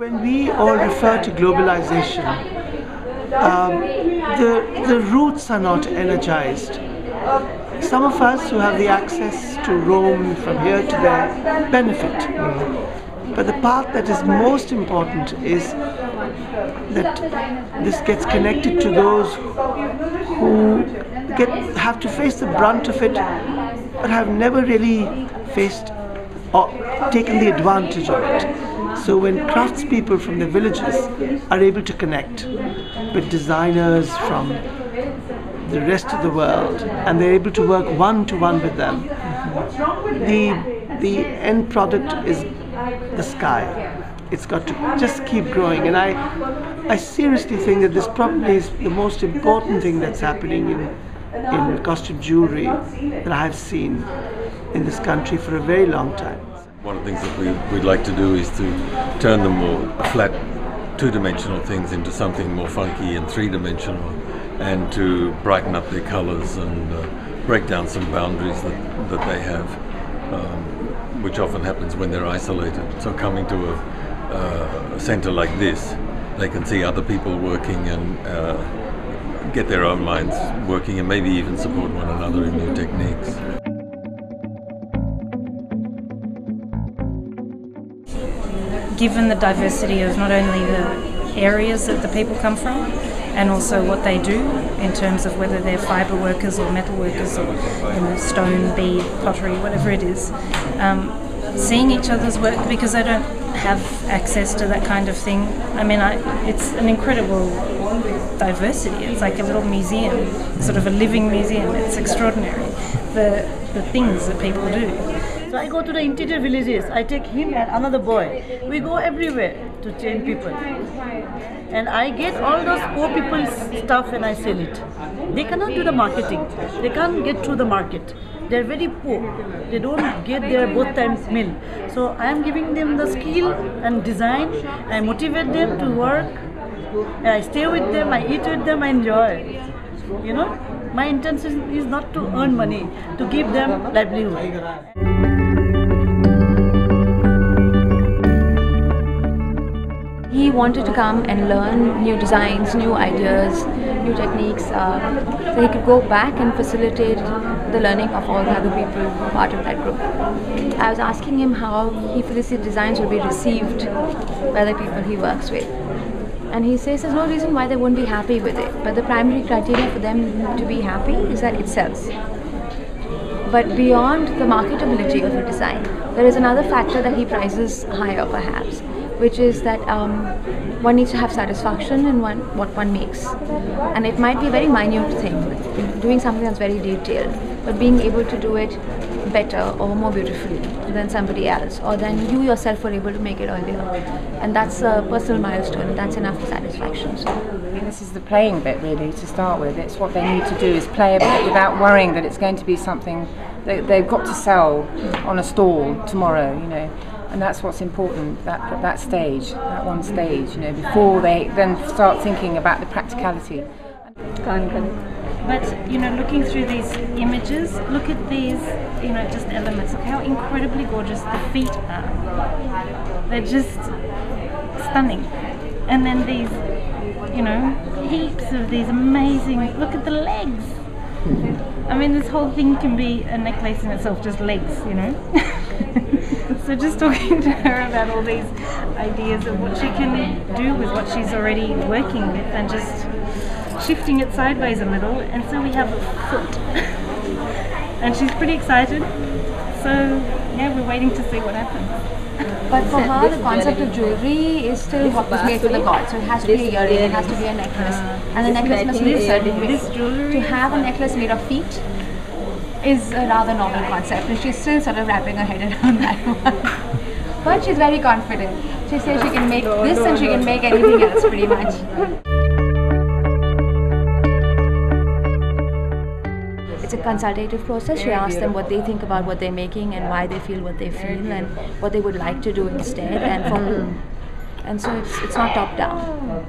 When we all refer to globalization, the roots are not energized. Some of us who have the access to roam from here to there benefit. But the part that is most important is that this gets connected to those who have to face the brunt of it, but have never really faced or taken the advantage of it. So when craftspeople from the villages are able to connect with designers from the rest of the world, and they're able to work one-to-one with them, the end product is the sky. It's got to just keep growing, and I seriously think that this probably is the most important thing that's happening in costume jewelry that I've seen in this country for a very long time. One of the things that we'd like to do is to turn the more flat two-dimensional things into something more funky and three-dimensional, and to brighten up their colors and break down some boundaries that they have, which often happens when they're isolated. So coming to a center like this, they can see other people working and get their own minds working, and maybe even support one another in new techniques. Given the diversity of not only the areas that the people come from, and also what they do in terms of whether they're fibre workers or metal workers or stone, bead, pottery, whatever it is, seeing each other's work, because they don't have access to that kind of thing. I mean, it's an incredible diversity. It's like a little museum, sort of a living museum. It's extraordinary, the things that people do. So I go to the interior villages, I take him and another boy. We go everywhere to train people. And I get all those poor people's stuff and I sell it. They cannot do the marketing. They can't get through the market. They're very poor. They don't get their both times meal. So I am giving them the skill and design. I motivate them to work. I stay with them, I eat with them, I enjoy. You know, my intention is not to earn money, to give them livelihood. He wanted to come and learn new designs, new ideas, new techniques, so he could go back and facilitate the learning of all the other people who are part of that group. I was asking him how he feels his designs will be received by the people he works with. And he says there's no reason why they won't be happy with it, but the primary criteria for them to be happy is that it sells. But beyond the marketability of a design, there is another factor that he prizes higher perhaps, which is that one needs to have satisfaction in what one makes. And it might be a very minute thing, doing something that's very detailed, but being able to do it better or more beautifully than somebody else, or than you yourself were able to make it earlier. And that's a personal milestone, that's enough for satisfaction. So this is the playing bit really to start with. It's what they need to do is play a bit without worrying that it's going to be something that they've got to sell on a stall tomorrow, you know. And that's what's important, that stage, that one stage, you know, before they then start thinking about the practicality. But, you know, looking through these images, look at these, you know, just elements. Look how incredibly gorgeous the feet are. They're just stunning. And then these, you know, heaps of these amazing, look at the legs. I mean, this whole thing can be a necklace in itself, just legs, you know. So just talking to her about all these ideas of what she can do with what she's already working with, and just shifting it sideways a little, and so we have a foot. And she's pretty excited, so yeah, we're waiting to see what happens. but for her, the concept of jewelry is still what was made for the gods. So it has to be a earring, it has to be a necklace, and the necklace must be a certain way. To have a necklace made of feet is a rather novel concept, and she's still sort of wrapping her head around that one. But she's very confident. She says she can make this and she can make anything else pretty much. It's a consultative process. She asks them what they think about what they're making and why they feel what they feel and what they would like to do instead and for whom. And so it's not top down.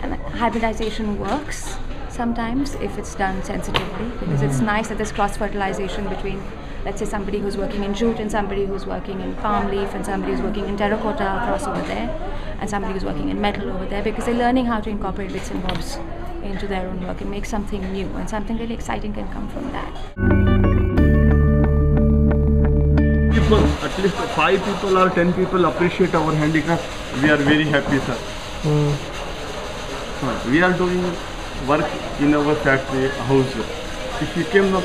And hybridization works sometimes if it's done sensitively, because it's nice that there's cross-fertilization between let's say somebody who's working in jute and somebody who's working in palm leaf and somebody who's working in terracotta across over there and somebody who's working in metal over there, because they're learning how to incorporate bits and bobs into their own work and make something new, and something really exciting can come from that. People, at least 5 people or 10 people appreciate our handicraft, we are very happy, sir. We are doing work in our factory house. If we came up,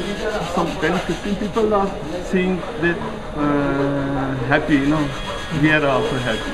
some 10-15 people are seeing that happy, we are also happy.